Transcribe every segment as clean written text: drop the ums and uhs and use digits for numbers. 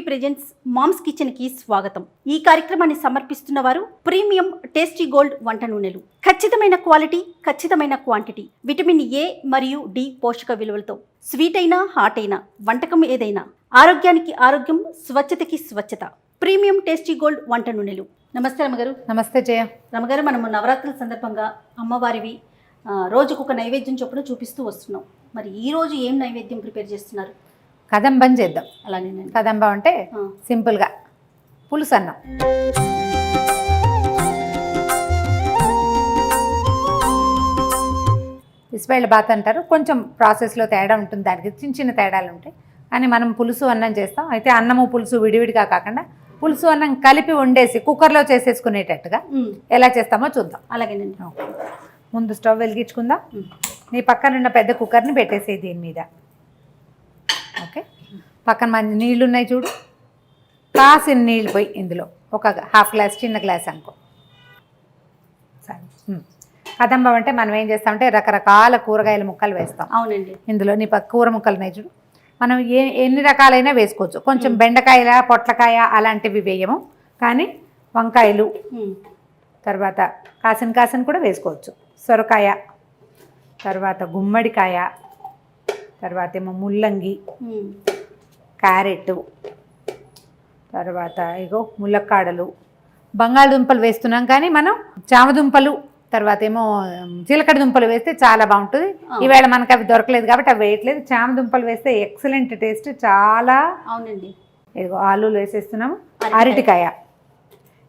Presents moms kitchen కి స్వాగతం. ఈ కార్యక్రమాన్ని సమర్పిస్తున్న వారు ప్రీమియం టేస్టీ గోల్డ్ వంట నూనెలు. ఖచ్చితమైన క్వాలిటీ, ఖచ్చితమైన క్వాంటిటీ, విటమిన్ ఏ మరియు డి పోషక విలువలతో స్వీట్ అయినా హాట్ అయినా వంటకం ఏదైనా ఆరోగ్యానికి ఆరోగ్యం, స్వచ్ఛతకి స్వచ్ఛత. ప్రీమియం టేస్టీ గోల్డ్ వంట నూనెలు. నమస్తే రమగారు. నమస్తే జయ. రమగారు, మనము నవరాత్రుల సందర్భంగా అమ్మవారివి రోజుకొక నైవేద్యం చొప్పున చూపిస్తూ వస్తున్నాం. మరి ఈ రోజు ఏం నైవేద్యం ప్రిపేర్ చేస్తున్నారు? కదంబం చేద్దాం. అలానే కదంబం అంటే సింపుల్గా పులుసు అన్నం. బిస్బెళ్ళ బాత్ అంటారు, కొంచెం ప్రాసెస్లో తేడా ఉంటుంది, దానికి చిన్న చిన్న తేడాలు ఉంటాయి. కానీ మనం పులుసు అన్నం చేస్తాం. అయితే అన్నము పులుసు విడివిడిగా కాకుండా పులుసు అన్నం కలిపి వండేసి కుక్కర్లో చేసేసుకునేటట్టుగా ఎలా చేస్తామో చూద్దాం. అలాగేనండి. ముందు స్టవ్ వెలిగించుకుందాం. నీ పక్కనున్న పెద్ద కుక్కర్ని పెట్టేసి దీని మీద. ఓకే, పక్కన మంచి నీళ్ళు ఉన్నాయి చూడు, కాసిన నీళ్ళు పోయి ఇందులో ఒక హాఫ్ గ్లాస్, చిన్న గ్లాస్ అనుకో. సరే, కదంబం అంటే మనం ఏం చేస్తామంటే రకరకాల కూరగాయల ముక్కలు వేస్తాం. అవునండి. ఇందులో నీ కూర ముక్కలు ఉన్నాయి చూడు, మనం ఎన్ని రకాలైనా వేసుకోవచ్చు. కొంచెం బెండకాయల, పొట్లకాయ అలాంటివి వేయము, కానీ వంకాయలు, తర్వాత కాసిన కూడా వేసుకోవచ్చు. సొరకాయ, తర్వాత గుమ్మడికాయ, తర్వాత ఏమో ముల్లంగి, క్యారెట్, తర్వాత ఇగో ములక్కాడలు, బంగాళదుంపలు వేస్తున్నాం. కానీ మనం చామదుంపలు, తర్వాత ఏమో జీలకర్ర దుంపలు వేస్తే చాలా బాగుంటుంది. ఈవేళ మనకు అవి దొరకలేదు కాబట్టి అవి వేయట్లేదు. చామదుంపలు వేస్తే ఎక్సలెంట్ టేస్ట్, చాలా. అవునండి. ఇదిగో ఆలూలు వేసేస్తున్నాము. అరటికాయ,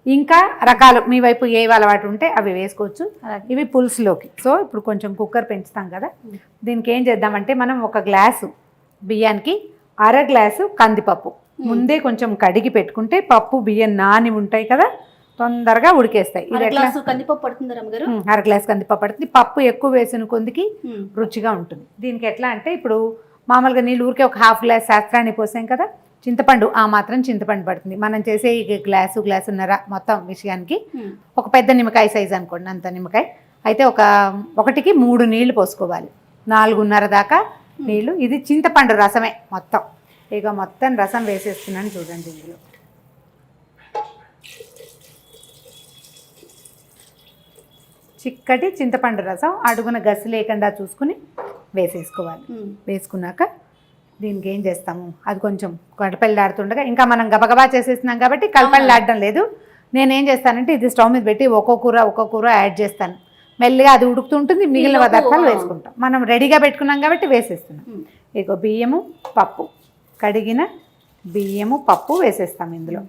ఇంకా రకాలు మీ వైపు ఏ అలవాటు ఉంటే అవి వేసుకోవచ్చు. ఇవి పులుసులోకి. సో ఇప్పుడు కొంచెం కుక్కర్ పెంచుతాం కదా, దీనికి ఏం చేద్దామంటే మనం ఒక గ్లాసు బియ్యానికి అర గ్లాసు కందిపప్పు ముందే కొంచెం కడిగి పెట్టుకుంటే పప్పు బియ్యం నాని ఉంటాయి కదా, తొందరగా ఉడికేస్తాయి. ఇది కందిపప్పు పడుతుంది రమ్మగారు? అర గ్లాసు కందిపప్పు పడుతుంది. పప్పు ఎక్కువ వేసిన కొందికి రుచిగా ఉంటుంది. దీనికి ఎట్లా అంటే ఇప్పుడు మామూలుగా నీళ్ళు ఊరికే ఒక హాఫ్ గ్లాస్ శాస్త్రాన్ని పోసాం కదా, చింతపండు ఆ మాత్రం చింతపండు పడుతుంది. మనం చేసే ఈ గ్లాసున్నర మొత్తం విషయానికి ఒక పెద్ద నిమ్మకాయ సైజు అనుకోండి, అంత నిమ్మకాయ అయితే ఒకటికి 3 నీళ్లు పోసుకోవాలి. 4:30 దాకా నీళ్లు. ఇది చింతపండు రసమే మొత్తం. ఇక మొత్తం రసం వేసేస్తున్నాను చూడండి. ఇందులో చిక్కటి చింతపండు రసం అడుగున గసి లేకుండా చూసుకుని వేసేసుకోవాలి. వేసుకున్నాక దీనికి ఏం చేస్తాము, అది కొంచెం కడపల్లాడుతుండగా, ఇంకా మనం గబగబా చేసేస్తున్నాం కాబట్టి కలపల్లాడడం లేదు. నేనేం చేస్తానంటే ఇది స్టవ్ మీద పెట్టి ఒక్కో కూర యాడ్ చేస్తాను. మెల్లిగా అది ఉడుకుతుంటుంది, మిగిలిన పదార్థాలు వేసుకుంటాం. మనం రెడీగా పెట్టుకున్నాం కాబట్టి వేసేస్తున్నాం. ఇక బియ్యము, పప్పు, కడిగిన బియ్యము, పప్పు వేసేస్తాం. ఇందులో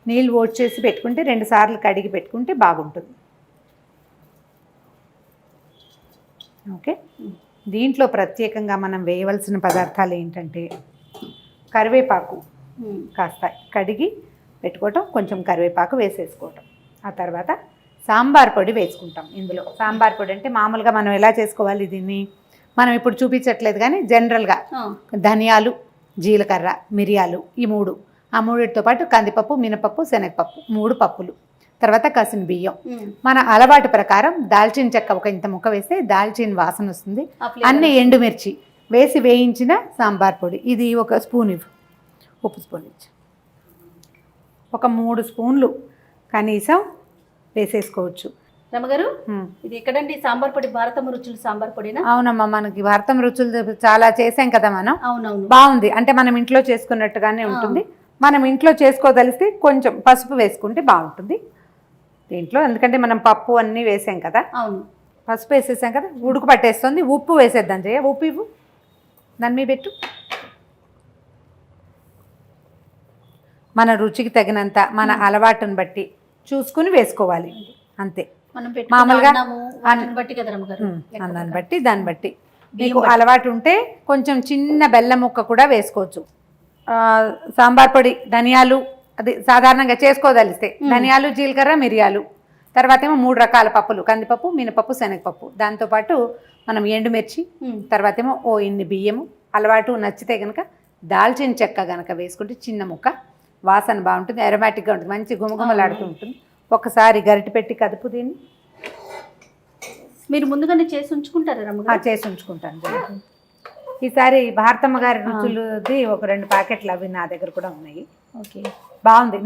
నీళ్ళు ఓట్ చేసి పెట్టుకుంటే 2 సార్లు కడిగి పెట్టుకుంటే బాగుంటుంది. ఓకే, దీంట్లో ప్రత్యేకంగా మనం వేయవలసిన పదార్థాలు ఏంటంటే కరివేపాకు కాస్త కడిగి పెట్టుకోవటం, కొంచెం కరివేపాకు వేసేసుకోవటం. ఆ తర్వాత సాంబార్ పొడి వేసుకుంటాం. ఇందులో సాంబార్ పొడి అంటే మామూలుగా మనం ఎలా చేసుకోవాలి దీన్ని మనం ఇప్పుడు చూపించట్లేదు, కానీ జనరల్గా ధనియాలు, జీలకర్ర, మిరియాలు, ఈ 3, ఆ 3తో పాటు కందిపప్పు, మినపప్పు, శనగపప్పు, 3 పప్పులు, తర్వాత కసిన బియ్యం. మన అలవాటు ప్రకారం దాల్చిన చెక్క ఒక ఇంత ముక్క వేస్తే దాల్చిన వాసన వస్తుంది. అన్ని ఎండుమిర్చి వేసి వేయించిన సాంబార్ పొడి. ఇది 1 స్పూన్ ఇవ్వు, ఉప్పు స్పూన్ ఇచ్చి ఒక 3 స్పూన్లు కనీసం వేసేసుకోవచ్చు. రమగారు, ఇది ఎక్కడండి సాంబార్ పొడి? భారతం రుచులు సాంబార్ పొడినా? అవునమ్మా, మనకి భారతం రుచులు చాలా చేసాం కదా మనం. అవునవును, బాగుంది. అంటే మనం ఇంట్లో చేసుకున్నట్టుగానే ఉంటుంది. మనం ఇంట్లో చేసుకోదలిస్తే కొంచెం పసుపు వేసుకుంటే బాగుంటుంది దీంట్లో, ఎందుకంటే మనం పప్పు అన్నీ వేసాం కదా. అవును, పసుపు వేసేసాం కదా, ఉడుకు పట్టేస్తుంది. ఉప్పు వేసేద్దాం జయ, ఉప్పు ఇవ్వు, దాని మీద పెట్టు. మన రుచికి తగినంత, మన అలవాటును బట్టి చూసుకుని వేసుకోవాలి అంతే. మామూలుగా అన్నాన్ని బట్టి దాన్ని బట్టి మీకు అలవాటు ఉంటే కొంచెం చిన్న బెల్లం ముక్క కూడా వేసుకోవచ్చు. సాంబార్ పొడి, ధనియాలు, అది సాధారణంగా చేసుకోదలిస్తే ధనియాలు, జీలకర్ర, మిరియాలు, తర్వాత ఏమో 3 రకాల పప్పులు, కందిపప్పు, మినపప్పు, శనగపప్పు, దాంతోపాటు మనం ఎండుమిర్చి, తర్వాత ఏమో ఇన్ని బియ్యము, అలవాటు నచ్చితే కనుక దాల్చిన చెక్క కనుక వేసుకుంటే చిన్న ముక్క, వాసన బాగుంటుంది, అరోమాటిక్గా ఉంటుంది, మంచి గుమగుమలాడుతూ ఉంటుంది. ఒకసారి గరిటె పెట్టి కదుపు దీన్ని. మీరు ముందుగానే చేసి ఉంచుకుంటారా? చేసి ఉంచుకుంటాను. ఈసారి భారతమ్మ గారి రుచులది ఒక 2 ప్యాకెట్లు అవి నా దగ్గర కూడా ఉన్నాయి. ఓకే, బాగుంది.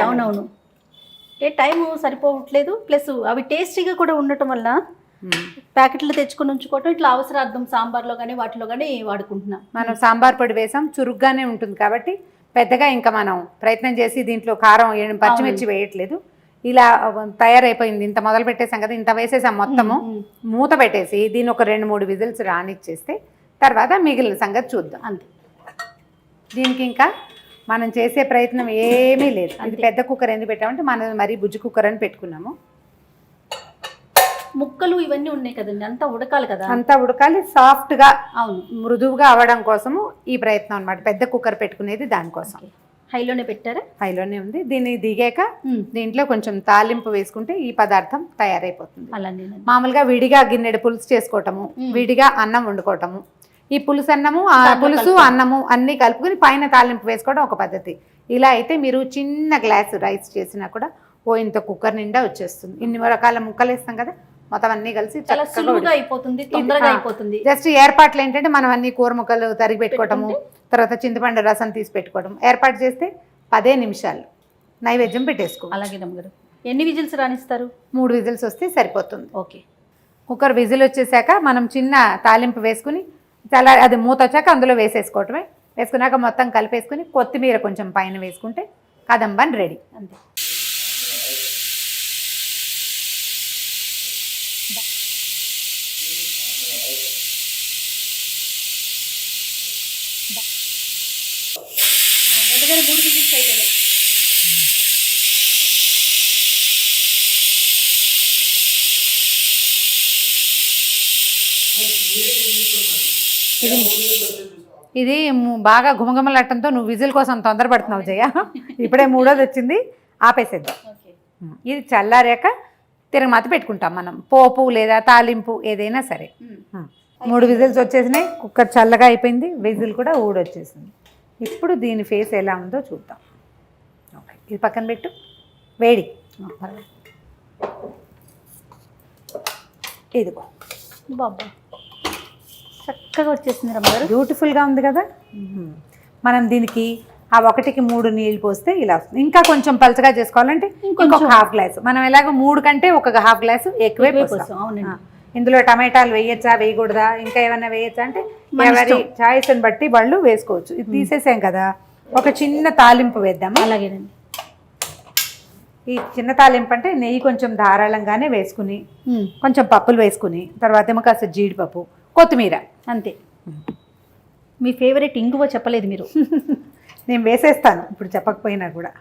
అవునవును, టైం సరిపోవట్లేదు, ప్లస్ అవి టేస్టీగా కూడా ఉండటం వల్ల ప్యాకెట్లు తెచ్చుకొని ఉంచుకోవటం, ఇట్లా అవసరార్థం సాంబార్లో కానీ వాటిలో కానీ వాడుకుంటున్నాం. మనం సాంబార్ పొడి వేసాం, చురుగ్గానే ఉంటుంది కాబట్టి పెద్దగా ఇంకా మనం ప్రయత్నం చేసి దీంట్లో కారం పచ్చిమిర్చి వేయట్లేదు. ఇలా తయారైపోయింది. ఇంత మొదలు పెట్టేసాం కదా, ఇంత వేసేసాం మొత్తము. మూత పెట్టేసి దీన్ని ఒక 2-3 విజిల్స్ రానిచ్చేస్తే తర్వాత మిగిలిన సంగతి చూద్దాం. అంతే. దీనికి ఇంకా మనం చేసే ప్రయత్నం ఏమీ లేదు. అది పెద్ద కుక్కర్ ఎందుకు పెట్టామంటే మనం మరీ బుజ్జి కుక్కర్ అని పెట్టుకున్నాము. ముక్కలు ఇవన్నీ ఉన్నాయి కదండి, అంతా ఉడకాలి కదా, అంతా ఉడకాలి, సాఫ్ట్గా అవును మృదువుగా అవ్వడం కోసము ఈ ప్రయత్నం అనమాట. పెద్ద కుక్కర్ పెట్టుకునేది దానికోసం. హైలోనే పెట్టారా? హైలోనే ఉంది. దీన్ని దిగాక దీంట్లో కొంచెం తాలింపు వేసుకుంటే ఈ పదార్థం తయారైపోతుంది. అలానే మామూలుగా విడిగా గిన్నెడు పులుసు చేసుకోవటము, విడిగా అన్నం వండుకోవటము. ఈ పులుసు అన్నము, పులుసు అన్నము అన్నీ కలుపుకొని పైన తాలింపు వేసుకోవడం ఒక పద్ధతి. ఇలా అయితే మీరు చిన్న గ్లాసు రైస్ చేసినా కూడా ఇంత కుక్కర్ నిండా వచ్చేస్తుంది. ఇన్ని రకాల ముక్కలు వేస్తాం కదా, మొత్తం అన్ని కలిసి సులువుగా అయిపోతుంది, తొందరగా అయిపోతుంది. జస్ట్ ఏర్పాట్లు ఏంటంటే మనం అన్ని కూర ముక్కలు తరిగి పెట్టుకోవటము, తర్వాత చింతపండు రసం తీసి పెట్టుకోవడం. ఏర్పాటు చేస్తే 10 నిమిషాలు నైవేద్యం పెట్టేసుకో. అలాగే నమ్మగారు. ఎన్ని విజిల్స్ రాణిస్తారు? 3 విజిల్స్ వస్తే సరిపోతుంది. ఓకే. కుక్కర్ విజిల్ వచ్చేసాక మనం చిన్న తాలింపు వేసుకుని అది మూత వచ్చాక అందులో వేసేసుకోవటమే. వేసుకున్నాక మొత్తం కలిపేసుకుని కొత్తిమీర కొంచెం పైన వేసుకుంటే కదంబం రెడీ. అంతే. ఇది బాగా గుమగుమలాటంతో నువ్వు విజిల్ కోసం తొందరపడుతున్నావు జయ. ఇప్పుడే 3వది వచ్చింది, ఆపేసేద్దాం. ఇది చల్లారాక తిరగమాత పెట్టుకుంటాం మనం, పోపు లేదా తాలింపు ఏదైనా సరే. 3 విజిల్స్ వచ్చేసినాయి, కుక్కర్ చల్లగా అయిపోయింది, విజిల్ కూడా ఊడొచ్చేసింది. ఇప్పుడు దీని ఫేస్ ఎలా ఉందో చూద్దాం. ఓకే, ఇది పక్కన పెట్టు. వేడి ఇదిగో బాబా, చక్కగా వచ్చేసింది రమ్మగారు. బ్యూటిఫుల్గా ఉంది కదా. మనం దీనికి ఆ 1కి 3 నీళ్ళు పోస్తే ఇలా వస్తుంది. ఇంకా కొంచెం పలచగా చేసుకోవాలంటే ఇంకొక హాఫ్ గ్లాసు. మనం ఎలాగో 3 కంటే ఒక హాఫ్ గ్లాసు ఎక్కువే పోస్తాం. ఇందులో టమాటాలు వేయచ్చా వేయకూడదా, ఇంకా ఏమైనా వేయచ్చా అంటే ఎవరి చాయిస్ని బట్టి వాళ్ళు వేసుకోవచ్చు. ఇది తీసేసాం కదా, ఒక చిన్న తాలింపు వేద్దాము. అలాగేనండి. ఈ చిన్న తాలింపు అంటే నెయ్యి కొంచెం ధారాళంగానే వేసుకుని, కొంచెం పప్పులు వేసుకుని, తర్వాత ఏమో కాస్త జీడిపప్పు, కొత్తిమీర, అంతే. మీ ఫేవరెట్ ఇంగువ చెప్పలేదు మీరు. నేను వేసేస్తాను ఇప్పుడు చెప్పకపోయినా కూడా.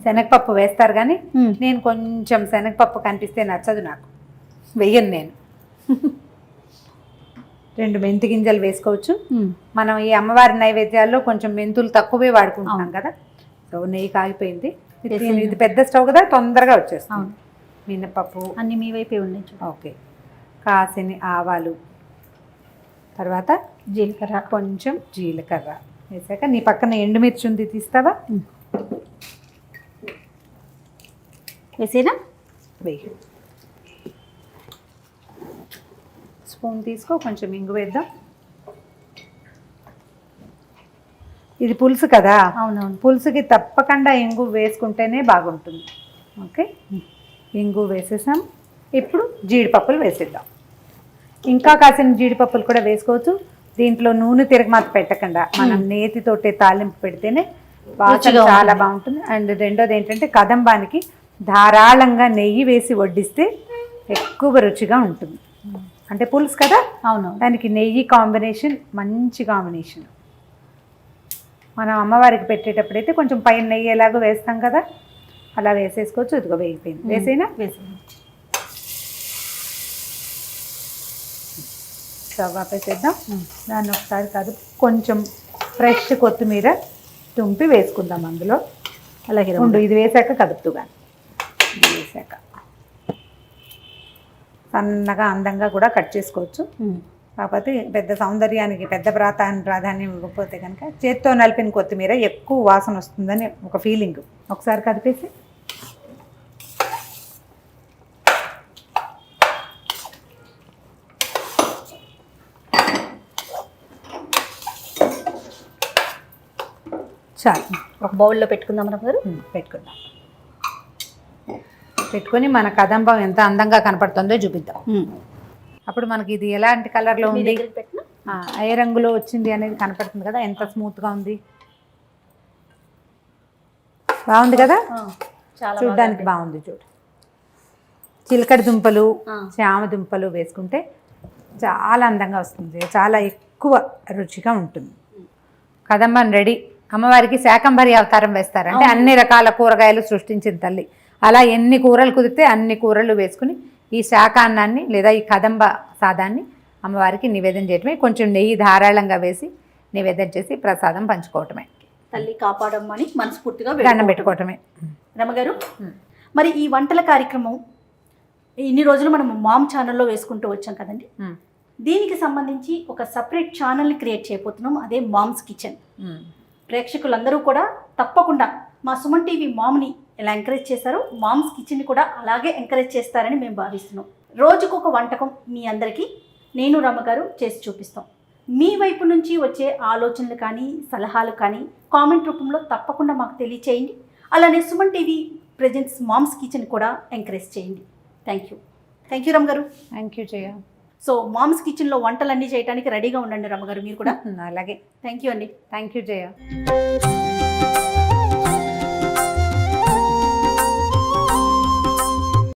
శనగపప్పు వేస్తారు కానీ నేను కొంచెం శనగపప్పు కనిపిస్తే నచ్చదు నాకు, వెయ్యను నేను. 2 మెంతి గింజలు వేసుకోవచ్చు. మనం ఈ అమ్మవారి నైవేద్యాల్లో కొంచెం మెంతులు తక్కువే వాడుకుంటున్నాం కదా. సో నెయ్యి కాగిపోయింది. ఇది పెద్ద స్టవ్ కదా, తొందరగా వచ్చేస్తుంది. మినపప్పు అన్నీ మీ వైపే ఉన్నాయి. ఓకే. కాసిన ఆవాలు, తర్వాత జీలకర్ర, కొంచెం జీలకర్ర వేసాక నీ పక్కన ఎండుమిర్చి ఉంది, తీస్తావా? వేసేనా? వెయ్యి. స్పూన్ తీసుకో, కొంచెం ఇంగు వేద్దాం. ఇది పులుసు కదా. అవునవును. పులుసుకి తప్పకుండా ఇంగు వేసుకుంటేనే బాగుంటుంది. ఓకే, ఇంగు వేసేసాం. ఇప్పుడు జీడిపప్పులు వేసేద్దాం. ఇంకా కాసిన జీడిపప్పులు కూడా వేసుకోవచ్చు. దీంట్లో నూనె తిరగమాత పెట్టకుండా మనం నేతితోటే తాలింపు పెడితేనే వాసన చాలా బాగుంటుంది. అండ్ రెండోది ఏంటంటే కదంబానికి ధారాళంగా నెయ్యి వేసి వడ్డిస్తే ఎక్కువ రుచిగా ఉంటుంది. అంటే పులుసు కదా, అవును, దానికి నెయ్యి కాంబినేషన్ మంచి కాంబినేషన్. మనం అమ్మవారికి పెట్టేటప్పుడైతే కొంచెం పైన నెయ్యి ఎలాగో వేస్తాం కదా, అలా వేసేసుకోవచ్చు. ఇదిగో వేగిపోయింది. వేసేనా? వేసేనా. స్టవ్ ఆపేసేద్దాం. దాన్ని ఒకసారి కాదు, కొంచెం ఫ్రెష్ కొత్తిమీర తుంపి వేసుకుందాం అందులో. అలాగే ఉండు, ఇది వేసాక కదుపుతూ కానీ వేసాక సన్నగా అందంగా కూడా కట్ చేసుకోవచ్చు. కాకపోతే పెద్ద సౌందర్యానికి పెద్ద ప్రాధాన్యం ఇవ్వకపోతే కనుక చేత్తో నలిపిన కొత్తిమీర ఎక్కువ వాసన వస్తుందని ఒక ఫీలింగ్. ఒకసారి కదిపేసి చాలు. ఒక బౌల్లో పెట్టుకుందాం రమ్మగారు. పెట్టుకుందాం. పెట్టుకొని మన కదంబం ఎంత అందంగా కనపడుతుందో చూపిద్దాం. అప్పుడు మనకి ఇది ఎలాంటి కలర్లో ఉంది, ఏ రంగులో వచ్చింది అనేది కనపడుతుంది కదా. ఎంత స్మూత్గా ఉంది, బాగుంది కదా, చూడ్డానికి బాగుంది. చూడు, చిలకడ దుంపలు చామ దుంపలు వేసుకుంటే చాలా అందంగా వస్తుంది, చాలా ఎక్కువ రుచిగా ఉంటుంది. కదంబం రెడీ. అమ్మవారికి శాకంభరి అవతారం వేస్తారంటే అన్ని రకాల కూరగాయలు సృష్టించిన తల్లి. అలా ఎన్ని కూరలు కుదిరితే అన్ని కూరలు వేసుకుని ఈ శాకాన్నాన్ని లేదా ఈ కదంబ సాదాన్ని అమ్మవారికి నివేదన చేయటమే. కొంచెం నెయ్యి ధారాళంగా వేసి నివేదన చేసి ప్రసాదం పంచుకోవటమే. తల్లి కాపాడమ్మని మనస్ఫూర్తిగా దండం పెట్టుకోవటమే. రమగారు, మరి ఈ వంటల కార్యక్రమం ఇన్ని రోజులు మనం మామ్ ఛానల్లో వేసుకుంటూ వచ్చాం కదండి. దీనికి సంబంధించి ఒక సపరేట్ ఛానల్ని క్రియేట్ చేయబోతున్నాం, అదే మామ్స్ కిచెన్. ప్రేక్షకులందరూ కూడా తప్పకుండా మా సుమన్ టీవీ మామ్ని ఎలా ఎంకరేజ్ చేశారో మామ్స్ కిచెన్ని కూడా అలాగే ఎంకరేజ్ చేస్తారని మేము భావిస్తున్నాం. రోజుకు ఒక వంటకం మీ అందరికీ నేను రమ్మగారు చేసి చూపిస్తాం. మీ వైపు నుంచి వచ్చే ఆలోచనలు కానీ సలహాలు కానీ కామెంట్ రూపంలో తప్పకుండా మాకు తెలియచేయండి. అలానే Suman TV presents moms kitchen కూడా ఎంకరేజ్ చేయండి. థ్యాంక్ యూ రమ్మగారు. Thank you Jaya. So moms కిచెన్లో వంటలన్నీ చేయడానికి రెడీగా ఉండండి రమ్మగారు మీరు కూడా. అలాగే. థ్యాంక్ యూ అండి. Thank you Jaya.